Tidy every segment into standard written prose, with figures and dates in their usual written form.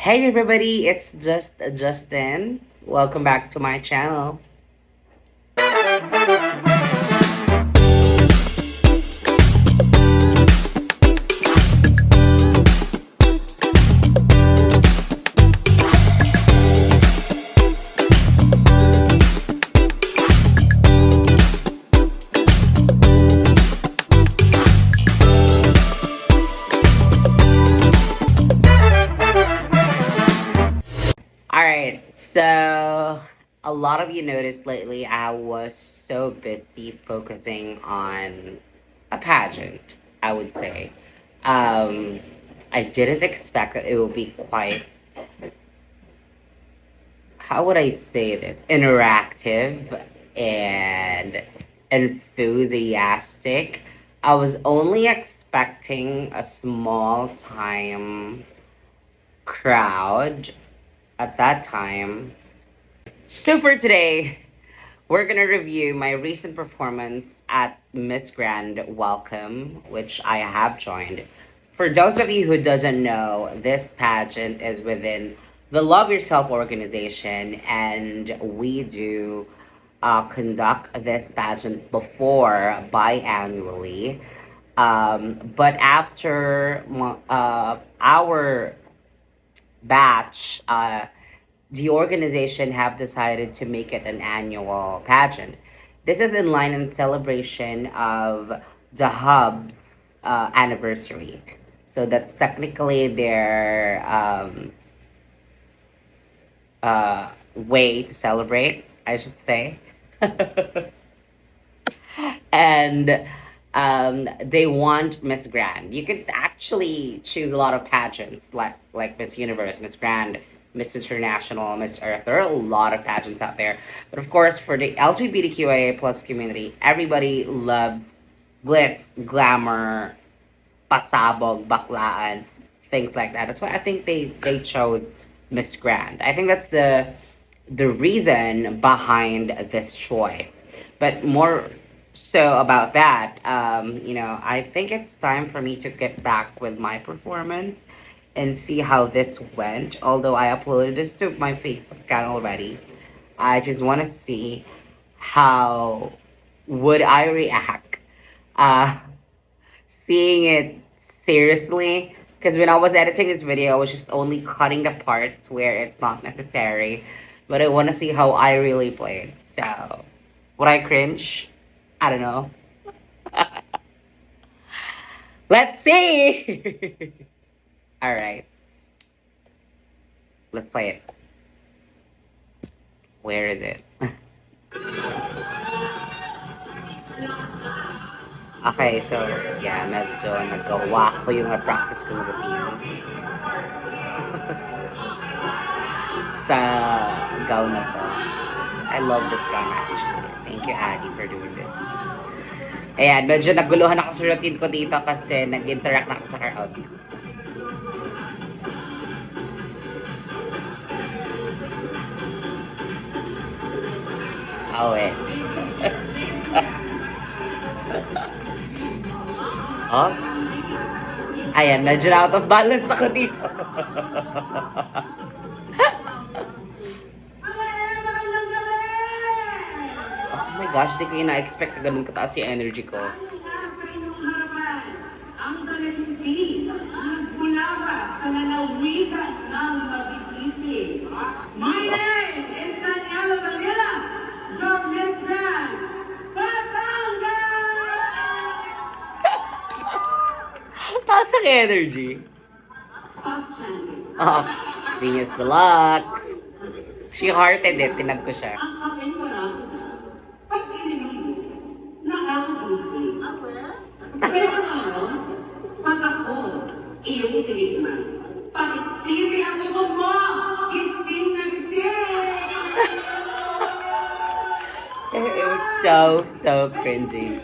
Hey everybody, it's just Justin. Welcome back to my channel. Alright, so a lot of you noticed lately I was so busy focusing on a pageant, I would say. Um, I didn't expect that it would be quite, how would I say this, interactive and enthusiastic. I was only expecting a small time crowd at that time. So for today, we're gonna review my recent performance at Miss Grand Welcome, which I have joined. For those of you who doesn't know, this pageant is within the Love Yourself organization, and we do conduct this pageant before biannually. But after our batch, the organization have decided to make it an annual pageant. This is in line in celebration of the hub's anniversary. So that's technically their way to celebrate, I should say. And they want Miss Grand. You could actually choose a lot of pageants like Miss Universe, Miss Grand, Miss International, Miss Earth. There are a lot of pageants out there. But of course, for the LGBTQIA plus community, everybody loves glitz, glamour, pasabog, baklaan, things like that. That's why I think they chose Miss Grand. I think that's the reason behind this choice. But more so about that, I think it's time for me to get back with my performance and see how this went. Although I uploaded this to my Facebook account already, I just want to see how would I react uh, seeing it seriously. Because when I was editing this video, I was just only cutting the parts where it's not necessary. But I want to see how I really played. So, would I cringe? I don't know. Let's see. All right. Let's play it. Where is it? Okay, so yeah, medyo nagawa ko yung na-practice kong routine sa gown na to. I love this gown actually. Thank you, Addy, for doing this. Ayan, medyo naguluhan ako sa routine ko dito kasi nag-interact na ako sa crowd. Oh, eh. Oh? Ayan, medyo out of balance ako dito. Oh my gosh, di ko ina-expect na ganun kataas yung energy ko. Ang talenti na nagbulaba sa lalawigan ng Magigiti. My name is Daniela Vanilla, your Miss Grand, Taas ang energy. Stop chanting. Oh, Venus Deluxe. She hearted it, tinag ko siya. Ang kapeng wala ko na, pag ininom mo, nakakagising. Pero ngayon, pag ako, iyong tinigman, pakititi ang utot mo, gising na gising! It was so cringy.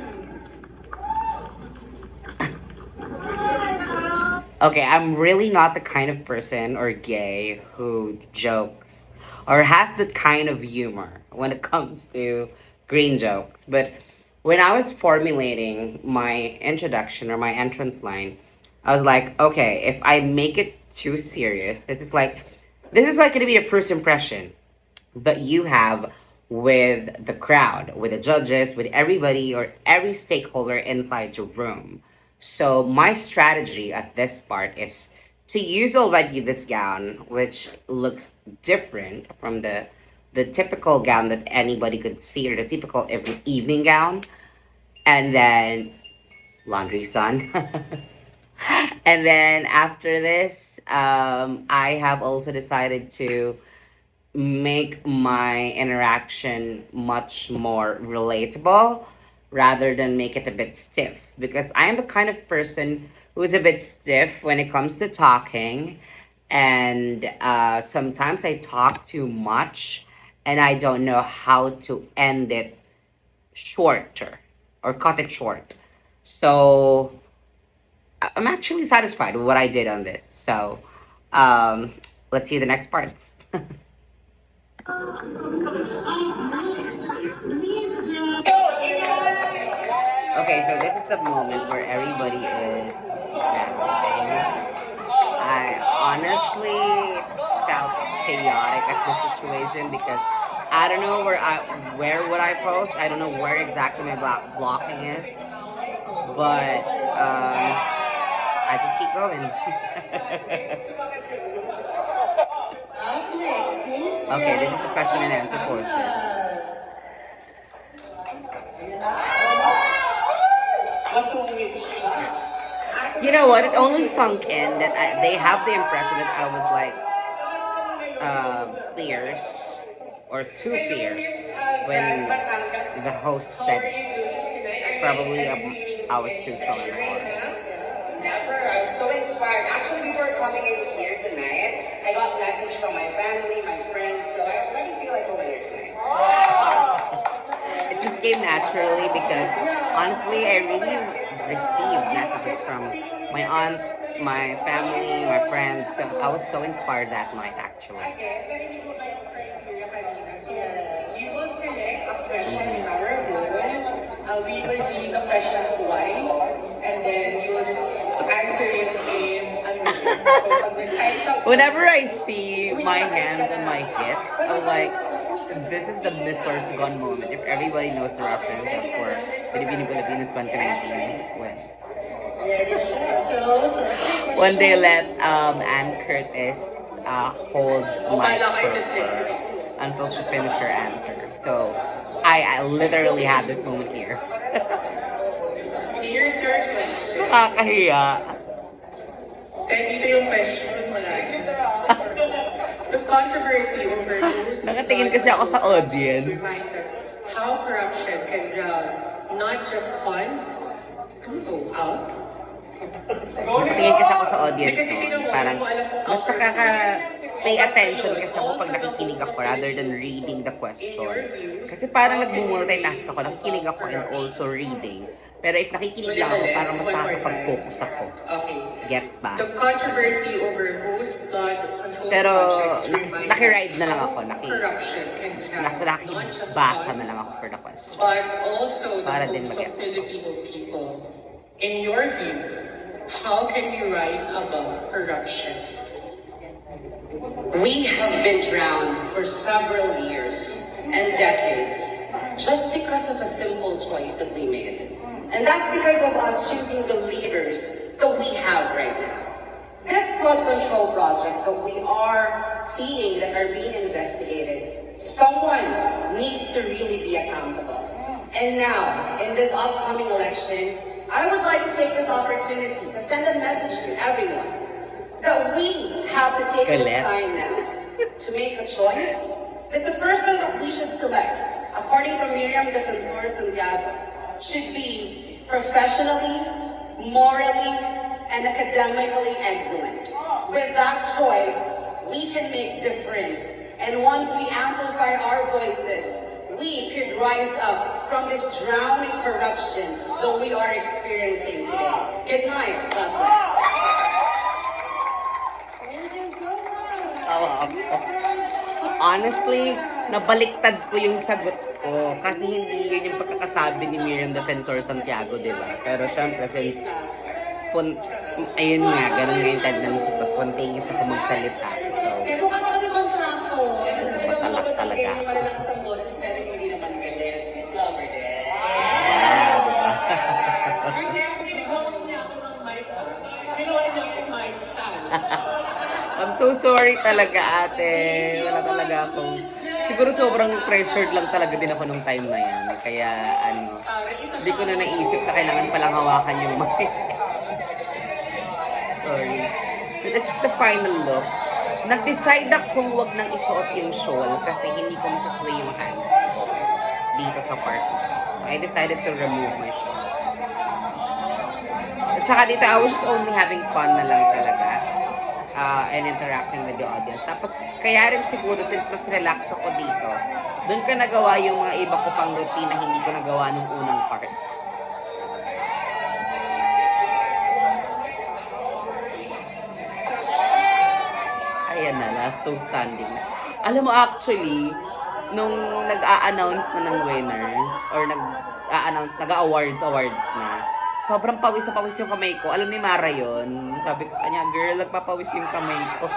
Okay, I'm really not the kind of person or gay who jokes or has that kind of humor when it comes to green jokes. But when I was formulating my introduction or my entrance line, I was like, okay, if I make it too serious, this is like gonna be the first impression that you have with the crowd, with the judges, with everybody or every stakeholder inside the room. So my strategy at this part is to use already this gown, which looks different from the typical gown that anybody could see, or the typical evening gown, and then laundry's done. And then after this, I have also decided to make my interaction much more relatable rather than make it a bit stiff, because I am the kind of person who is a bit stiff when it comes to talking, and sometimes I talk too much and I don't know how to end it shorter or cut it short. So I'm actually satisfied with what I did on this. So um, let's see the next parts. Okay, so this is the moment where everybody is dancing. I honestly felt chaotic at this situation because I don't know where would I post. I don't know where exactly my blocking is, but I just keep going. Okay, this is the question and answer portion. You know what? It only sunk in that they have the impression that I was like fierce or too fierce when the host said it. Probably I was too strong in the car. Never. I'm so inspired. Actually, before coming in here tonight, I got message from my family, my friends, so I already feel like a winner tonight. It just came naturally because honestly, I really received messages from my aunts, my family, my friends. So I was so inspired that night, actually. You will select a question in our phone. We will read the question twice, and then you will just answer it in whenever I see my hands on my hips, I'm like, this is the Miss Sorsogon moment. If everybody knows the reference, that's for Filipino Philippines 2019 when they let Anne Curtis hold my her until she finished her answer. So I literally had this moment here. Here's your question. Nakakahiya. Dito yung question mo lang. The controversy over those Nakatingin kasi ako sa audience. remind us how corruption can drown not just funds, go out. Nakatingin kasi ako sa audience noon. Parang mas nakaka-pay attention kasi ako pag nakikinig ako rather than reading the question. Kasi parang nag-multitask ako, nakikinig ako and also reading. Pero if nakikinig lang ako, parang mas nakakapag-focus ako. Gets ba? The controversy over ghost blood control Pero projects nakiride na lang ako, corruption can drown not just nakibasa funds, na lang ako for the question. but also the Para din hopes of magets ko. Filipino people. In your view, how can we rise above corruption? We have been drowned for several years and decades just because of a simple choice that we made. And that's because of us choosing the leaders that we have right now. This flood control projects that we are seeing that are being investigated, someone needs to really be accountable. And now, in this upcoming election, I would like to take this opportunity to send a message to everyone that we have to take this time now to make a choice that the person that we should select, according to Miriam Defensor Santiago, should be professionally, morally, and academically excellent. With that choice, we can make difference. And once we amplify our voices, we could rise up from this drowning corruption that we are experiencing today. Good night. God bless. Honestly, nabaliktad ko yung sagot ko kasi hindi yun yung pagkakasabi ni Miriam Defensor Santiago, di ba? Pero syempre, spon ayun nga, ganun nga yung tendency ko. Spontaneous ako magsalita. So, Ito ka naman yung kontrato. medyo matalak talaga ako. Malakas ang boses pero hindi naman galit. Sweet lover din. Yeah, diba? Hindi, kinuha niya ako ng mic. Kinuha niya ako mic. I'm so sorry talaga, ate. Wala talaga akong... Siguro sobrang pressured lang talaga din ako nung time na yan. Kaya, hindi ko na naisip na kailangan palang hawakan yung mic. Sorry. So, this is the final look. Nag-decide akong wag nang isuot yung shawl kasi hindi ko masusway yung hands ko dito sa party. So, I decided to remove my shawl. At saka dito, I was just only having fun na lang talaga. And interacting with the audience. Tapos, kaya rin siguro, since mas relax ako dito, doon ka nagawa yung mga iba ko pang routine na hindi ko nagawa nung unang part. Ayan na, last two standing na. Alam mo, actually, nung nag-a-announce na ng winners, or nag-awards na, sobrang pawis na pawis yung kamay ko. Alam ni Mara yun. Sabi ko sa kanya, girl, nagpapawis yung kamay ko.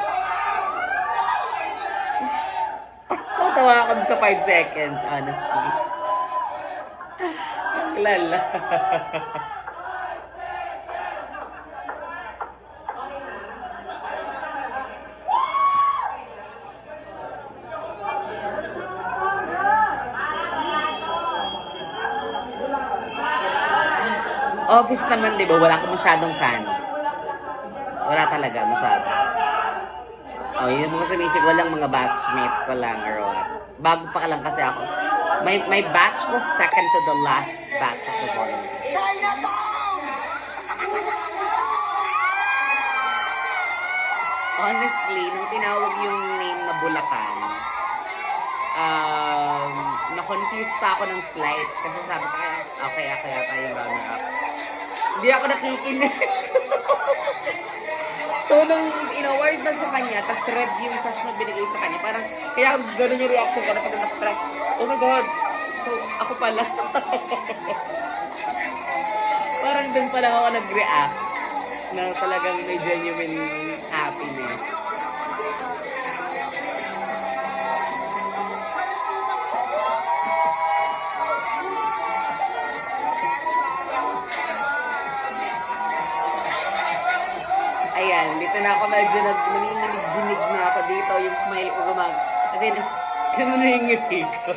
Tawa ako sa 5 seconds, honestly. Ang lala. Office naman, di ba? Wala akong masyadong fans. Wala talaga, masyado. Oh, yung mga sumisig, walang mga batchmate ko lang or what. Bago pa lang kasi ako. My batch was second to the last batch of the volunteers. Honestly, nung tinawag yung name na Bulacan, na-confuse pa ako ng slight. Kasi sabi ko, okay yata yung runner-up. Hindi ako nakikinig. So, nung in-award na sa kanya, tas red yung sash na binigay sa kanya, parang, kaya gano'n yung reaction ko na pag parang, oh my God, so, ako pala. Parang dun pala ako nag-react na talagang may genuine happiness. Ayan, dito na ako medyo nanginginig-ginig na ako dito. Yung smile ko kasi ganun na yung ngiti ko.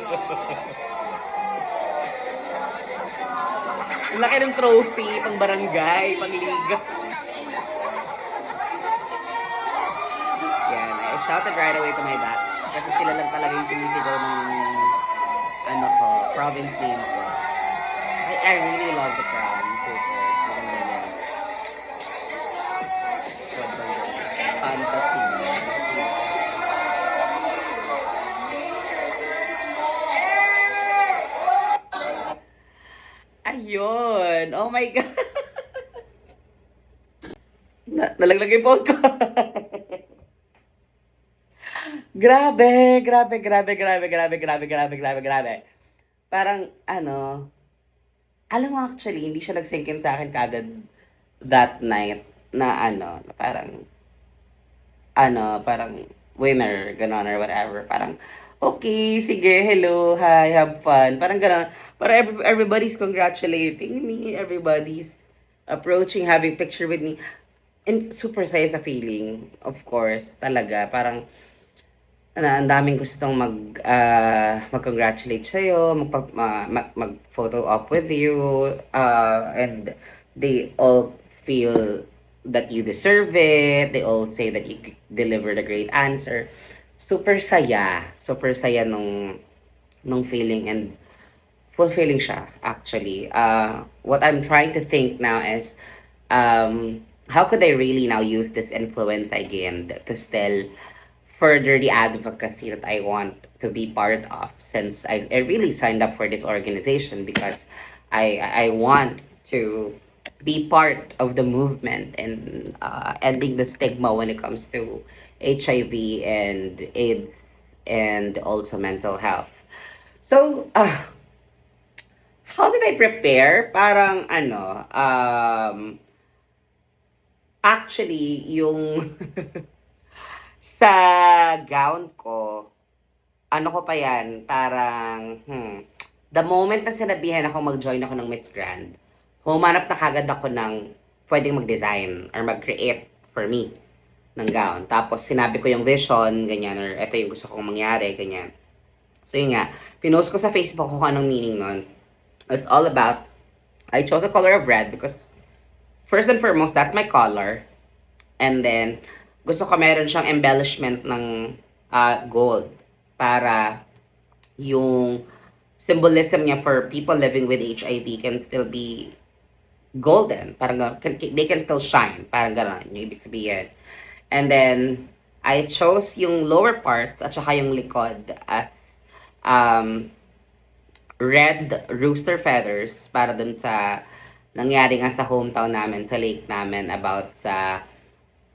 Ang laki ng trophy, pang barangay, pang liga. Yan, I shouted right away to my batch. Kasi sila lang talaga yung sumisigaw ng province name ko. I really love the crown. Super. Maganda niya. Fantasy. Ayun. Oh my God. Nalaglag yung phone ko. Grabe. Parang, alam mo actually, hindi siya nag-sink in sa akin kagad that night na parang winner, gano'n or whatever. Parang, okay, sige, hello, hi, have fun. Parang gano'n. Parang everybody's congratulating me, everybody's approaching, having picture with me. And super saya sa feeling, of course, talaga. Parang, ang daming gustong mag-congratulate sa'yo, mag-photo op with you, and they all feel that you deserve it. They all say that you delivered a great answer. Super saya nung feeling, and fulfilling siya, actually. What I'm trying to think now is, how could I really now use this influence I gained to still further the advocacy that I want to be part of, since I really signed up for this organization because I want to be part of the movement and ending the stigma when it comes to HIV and AIDS and also mental health. So, how did I prepare? Parang Actually, yung sa gown ko, ano ko pa yan, parang, the moment na sinabihan ako mag-join ako ng Miss Grand, humanap na kagad ako ng pwedeng mag-design or mag-create for me ng gown. Tapos sinabi ko yung vision, ganyan, or ito yung gusto kong mangyari, ganyan. So yun nga, pinost ko sa Facebook kung anong meaning nun. It's all about, I chose the color of red because first and foremost, that's my color. And then, gusto ko meron siyang embellishment ng gold para yung symbolism niya for people living with HIV can still be golden. Parang they can still shine. Parang gano'n yung ibig sabihin. And then, I chose yung lower parts at saka yung likod as red rooster feathers para dun sa nangyari nga sa hometown namin, sa lake namin about sa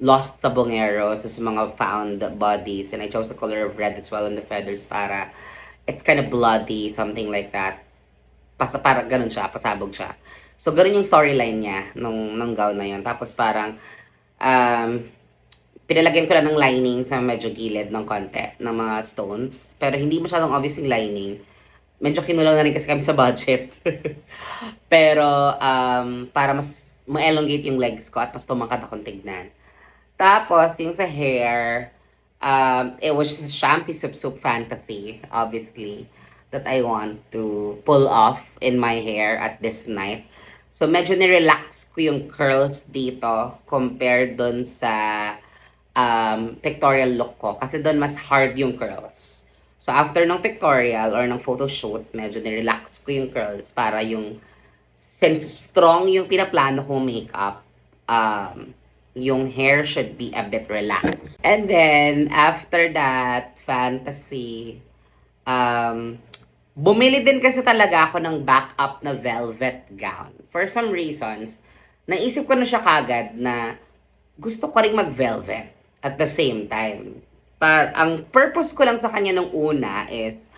lost sa Bongero, so sa mga found bodies. And I chose the color of red as well in the feathers para it's kind of bloody, something like that. Para ganun siya, pasabog siya. So, ganun yung storyline niya nung gown na yun. Tapos parang, pinalagyan ko lang ng lining sa medyo gilid ng konti, ng mga stones. Pero hindi masyadong obvious yung lining. Medyo kinulang na rin kasi kami sa budget. Pero, para mas ma-elongate yung legs ko at mas tumangkad akong tignan. Tapos, yung sa hair, it was just Shamsi Sup Sup fantasy, obviously, that I want to pull off in my hair at this night. So, medyo nirelax ko yung curls dito compared dun sa pictorial look ko. Kasi dun mas hard yung curls. So, after ng pictorial or ng photo shoot, medyo nirelax ko yung curls para yung, since strong yung pinaplano kong makeup, yung hair should be a bit relaxed. And then, after that fantasy, bumili din kasi talaga ako ng backup na velvet gown. For some reasons, naisip ko na siya kagad na gusto ko rin mag-velvet at the same time. Ang purpose ko lang sa kanya nung una is,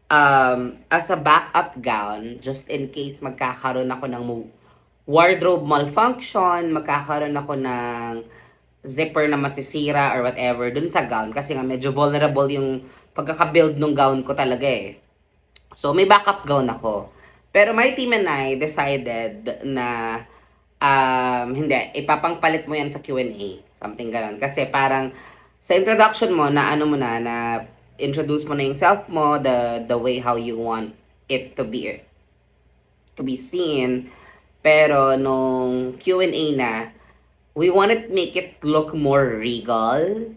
as a backup gown, just in case magkakaroon ako ng wardrobe malfunction, magkakaroon ako ng zipper na masisira or whatever dun sa gown kasi nga medyo vulnerable yung pagkaka-build ng gown ko talaga eh. So may backup gown ako. Pero my team and I decided na hindi, ipapangpalit mo yan sa Q&A. Something ganon. Kasi parang sa introduction mo na ano mo na introduce mo na yung self mo, the way how you want it to be seen. Pero nung Q&A na, we wanted to make it look more regal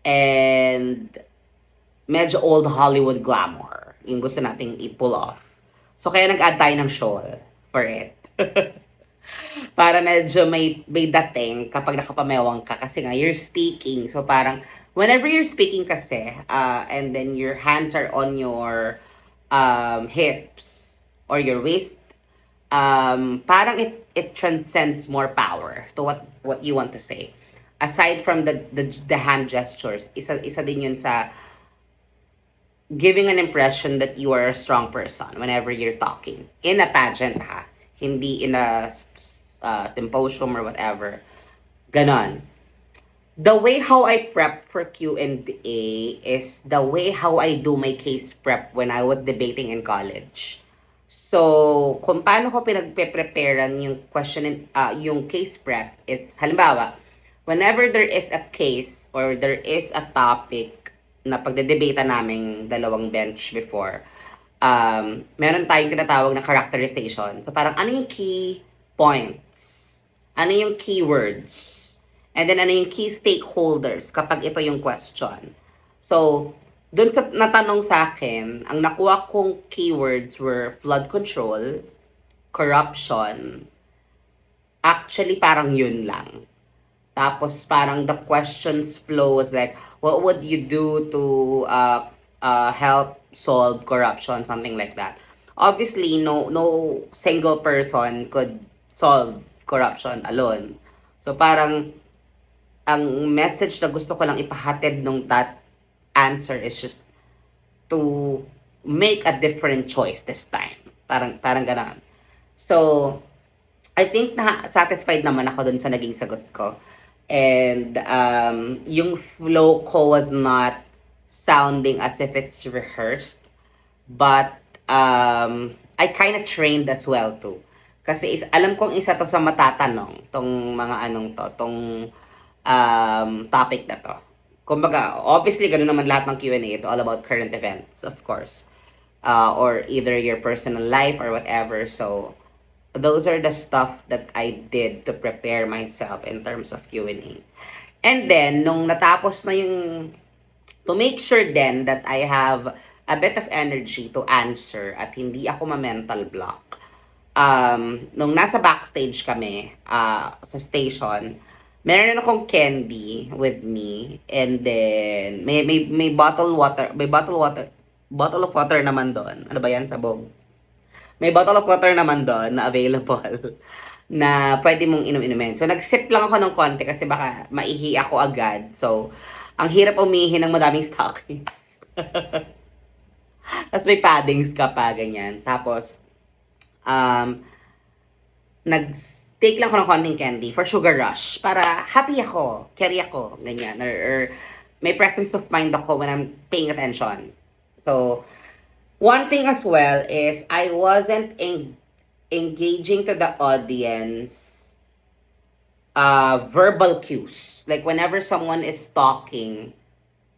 and medyo old Hollywood glamour. Yung gusto nating i-pull off. So kaya nag-add tayo ng shawl for it. Para medyo may dating kapag nakapamewang ka. Kasi nga, you're speaking. So parang, whenever you're speaking kasi, and then your hands are on your hips or your waist, parang it transcends more power to what you want to say. Aside from the hand gestures, isa din yun sa giving an impression that you are a strong person whenever you're talking. In a pageant ha, hindi in a symposium or whatever. Ganon. The way how I prep for Q&A is the way how I do my case prep when I was debating in college. So, kung paano ko pinagpe-preparean yung yung case prep is, halimbawa, whenever there is a case or there is a topic na pagdedebata naming dalawang bench before, meron tayong tinatawag na characterization. So, parang ano yung key points? Ano yung keywords? And then, ano yung key stakeholders kapag ito yung question? So, doon sa natanong sa akin, ang nakuha kong keywords were flood control, corruption. Actually, parang yun lang. Tapos parang the questions flow was like, what would you do to help solve corruption, something like that. Obviously, no single person could solve corruption alone. So parang ang message na gusto ko lang ipahatid nung that answer is just to make a different choice this time. Parang gano'n. So, I think na satisfied naman ako dun sa naging sagot ko. And yung flow ko was not sounding as if it's rehearsed. But I kind of trained as well too. Kasi alam kong isa to sa matatanong, tong mga anong to, tong topic na to. Kumbaga, obviously, ganun naman lahat ng Q&A. It's all about current events, of course. Or either your personal life or whatever. So, those are the stuff that I did to prepare myself in terms of Q&A. And then, nung natapos na yung, to make sure then that I have a bit of energy to answer at hindi ako ma-mental block. Nung nasa backstage kami, sa station, meron akong candy with me, and then may bottle of water naman doon. Ano ba yan, sabog? May bottle of water naman doon na available na pwede mong inom-inumin. So nag-sip lang ako ng konti kasi baka maihi ako agad. So ang hirap umihi ng madaming stockings. Tapos may paddings ka pa, ganyan. Tapos nag-take lang ako ng konting candy for sugar rush. Para happy ako, carry ako, ganyan. Or may presence of mind ako when I'm paying attention. So, one thing as well is I wasn't engaging to the audience verbal cues. Like whenever someone is talking,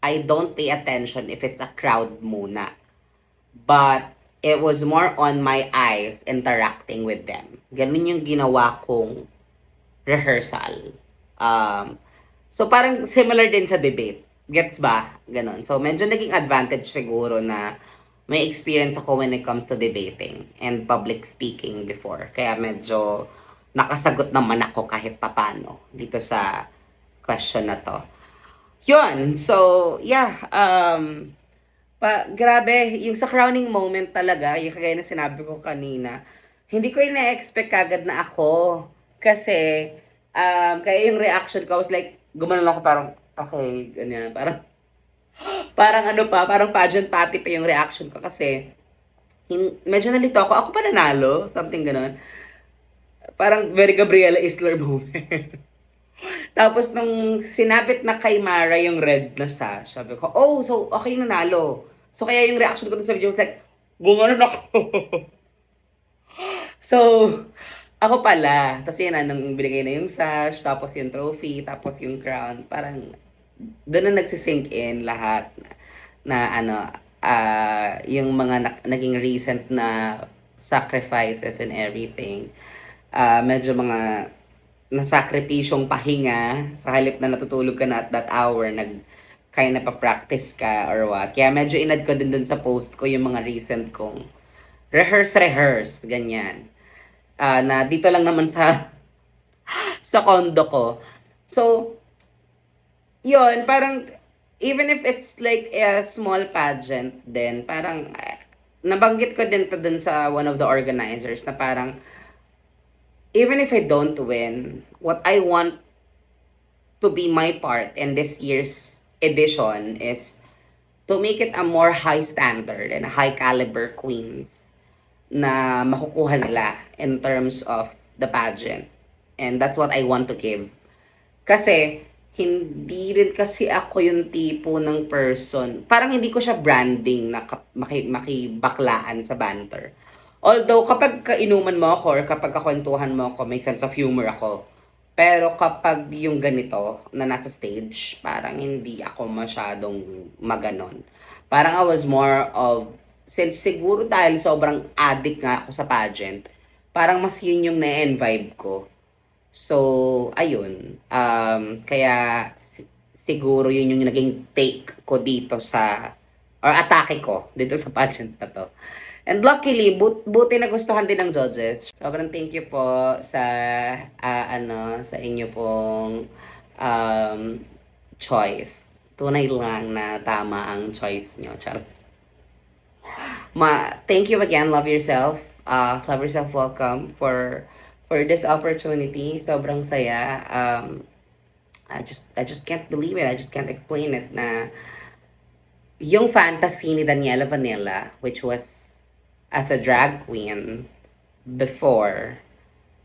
I don't pay attention if it's a crowd muna. But it was more on my eyes interacting with them. Ganun yung ginawa kong rehearsal. So parang similar din sa debate. Gets ba? Ganun. So medyo naging advantage siguro na may experience ako when it comes to debating and public speaking before. Kaya medyo nakasagot naman ako kahit papano dito sa question na to. Yun. So, yeah. Grabe, yung sa crowning moment talaga, yung kagaya na sinabi ko kanina, hindi ko ina-expect kagad na ako. Kasi, kaya yung reaction ko, I was like, gumanon ako parang, okay, ganyan. Parang pageant pati pa yung reaction ko kasi, medyo nalito ako. Ako pa nanalo, something ganon. Parang very Gabriela Isler moment. Tapos nung sinabit na kay Mara yung red na sash, sabi ko, oh, so okay nanalo. So kaya yung reaction ko sa video was like, gumanon ako. So, ako pala. Tapos yun na, nung binigay na yung sash, tapos yung trophy, tapos yung crown, parang doon na nagsisink in lahat yung mga naging recent na sacrifices and everything. Medyo mga nasakripisyong pahinga sa halip na natutulog ka na at that hour, kaya pa-practice ka or what. Kaya medyo inad ko din dun sa post ko yung mga recent kong rehearse, ganyan. Na dito lang naman sa condo ko. So, yun, parang even if it's like a small pageant then parang nabanggit ko din to dun sa one of the organizers na parang even if I don't win, what I want to be my part in this year's edition is to make it a more high standard and high caliber queens na makukuha nila in terms of the pageant. And that's what I want to give. Kasi, hindi rin kasi ako yung tipo ng person. Parang hindi ko siya branding na makibaklaan sa banter. Although, kapag kainuman mo ako or kapag kakwentuhan mo ako, may sense of humor ako. Pero kapag yung ganito na nasa stage, parang hindi ako masyadong maganon. Parang I was more of, since siguro dahil sobrang addict nga ako sa pageant, parang mas yun yung na-vibe ko. So, ayun. Kaya siguro yun yung naging take ko dito or atake ko dito sa pageant na to. And luckily, buti nagustuhan din ng judges. Sobrang thank you po sa sa inyo pong choice. Tunay lang na tama ang choice nyo. Charot. Thank you again. Love yourself. Love yourself. Welcome for this opportunity. Sobrang saya. I just can't believe it. I just can't explain it na yung fantasy ni Daniela Vanilla, which was as a drag queen before,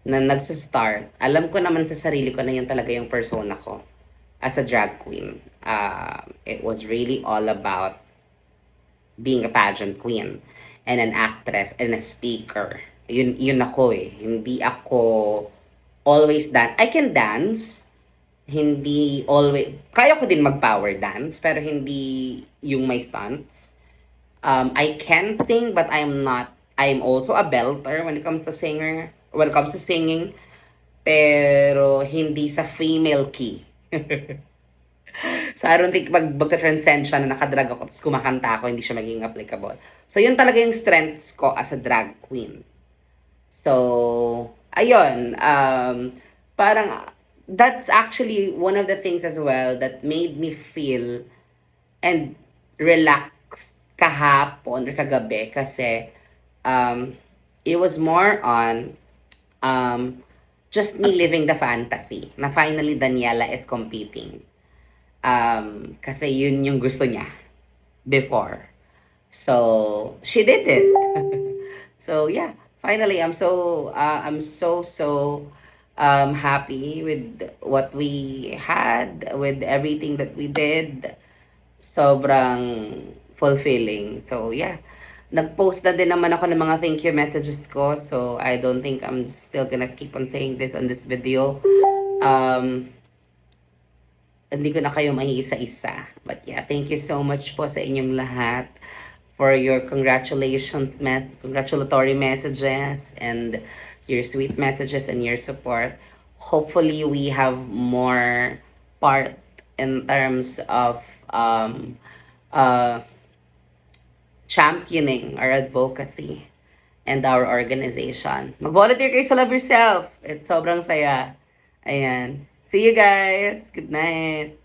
na nagsa-start, alam ko naman sa sarili ko na yun talaga yung persona ko as a drag queen. It was really all about being a pageant queen and an actress and a speaker. Yun ako eh. Hindi ako always dance. I can dance. Hindi always. Kaya ko din mag-power dance, pero hindi yung may stunts. I can sing, but I'm also a belter when it comes to when it comes to singing, pero hindi sa female key. So I don't think magta-transcend siya na nakadrag ako tapos kumakanta ako, hindi siya magiging applicable. So yun talaga yung strengths ko as a drag queen. So, ayun, parang that's actually one of the things as well that made me feel and relax kahapon or kagabi kasi it was more on just me living the fantasy na finally Daniela is competing. Kasi yun yung gusto niya before. So, she did it. So, yeah. Finally, I'm so happy with what we had, with everything that we did. Sobrang fulfilling. So, yeah. Nag-post na din naman ako ng mga thank you messages ko. So, I don't think I'm still gonna keep on saying this on this video. Hindi ko na kayo maiisa-isa. But yeah, thank you so much po sa inyong lahat for your congratulatory messages and your sweet messages and your support. Hopefully, we have more part in terms of championing our advocacy and our organization. Mag-volunteer kayo sa Love Yourself. It's sobrang saya. Ayan. See you guys. Good night.